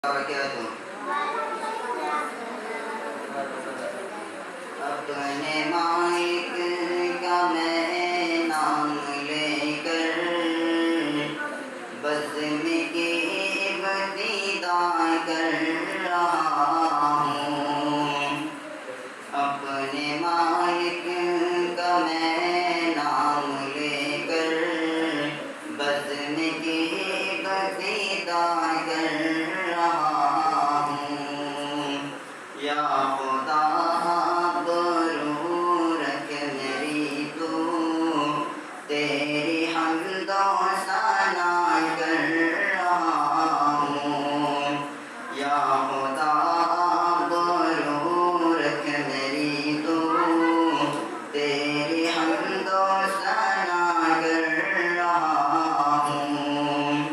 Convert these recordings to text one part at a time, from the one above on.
वबरकातुहू। अपने मालिक का मैं नाम लेकर बज़्म की इब्तिदा कर रहा हूँ। अपने मालिक का मैं नाम लेकर बज़्म की इब्तिदा कर रहा हूँ। या खुदा आबरू रख मेरी तू, तेरी हम्दो सना कर रहा हूँ। या खुदा आबरू रख मेरी तू, तेरी हम्दो सना कर रहा हूँ।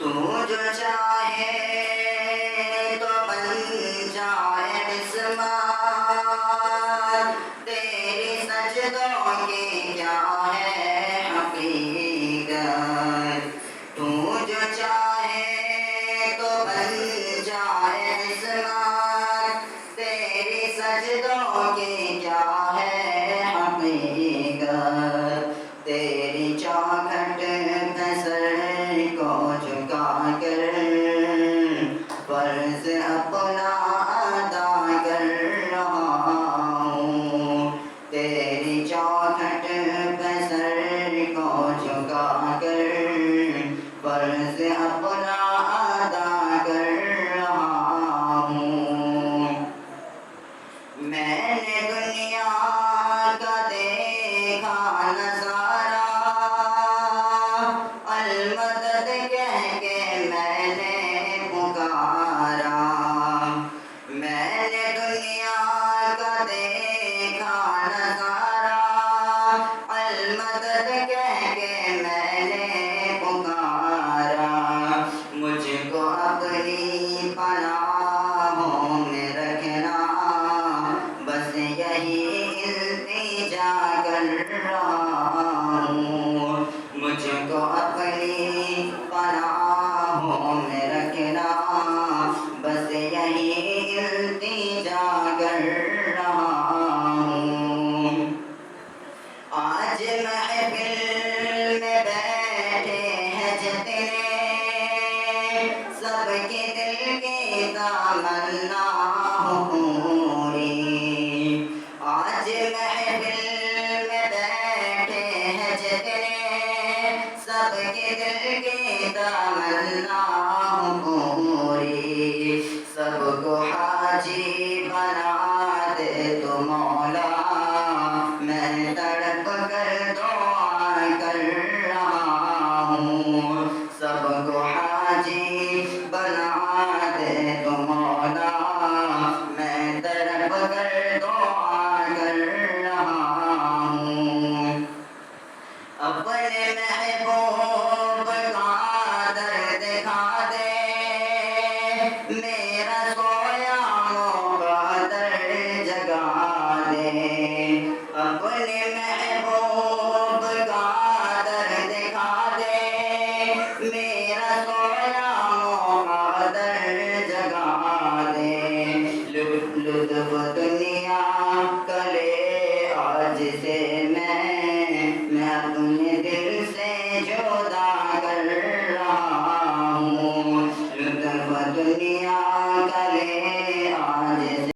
तू जो चाहे तो बन जाए बिस्मार, तेरी सजदों की क्या है हकीकत। तू जो चाहे तो बन जाए बिस्मार, तेरी सजदों की क्या है हकीकत। तेरी चौखट पे सर को झुका कर फर्ज अपना अदा कर रहा हूँ। तेरी चौखट पे सर को झुका कर फर्ज अपना अदा कर रहा हूँ। मैंने दुनिया का देखा नज़ारा, अलमदद कह के मैंने पुकारा। मैंने दुनिया का देखा नज़ारा, अलमदद कह के मैंने पुकारा। मुझको अपनी पनाहों में रखना, बस यही इल्तिजा कर रहा हूँ। मुझको अपनी पनाहों में रखना, बस यही इल्तिजा कर रहा हूँ। आज महफिल में बैठे हैं जितने, सबके दिल की तमन्ना हो पूरी। आज महफिल में बैठे हैं जितने, सबके दिल की तमन्ना हो पूरी। सबको हाजी बना दे तो मौला, मैं तड़प कर दुआ कर रहा हूँ। सबको हाजी बना दे तो मौला, मैं तड़प कर दुआ कर रहा हूँ। अपने महबूब का दर दिखा दे, मेरा सोया मुक़द्दर जगा दे। अपने महबूब का दर दिखा दे, मेरा सोया मुक़द्दर जगा दे। लुत्फ़ दुनिया करे आज से मैं अपने दिल से जुदा कर रहा हूँ। लुत्फ़ दुनिया करे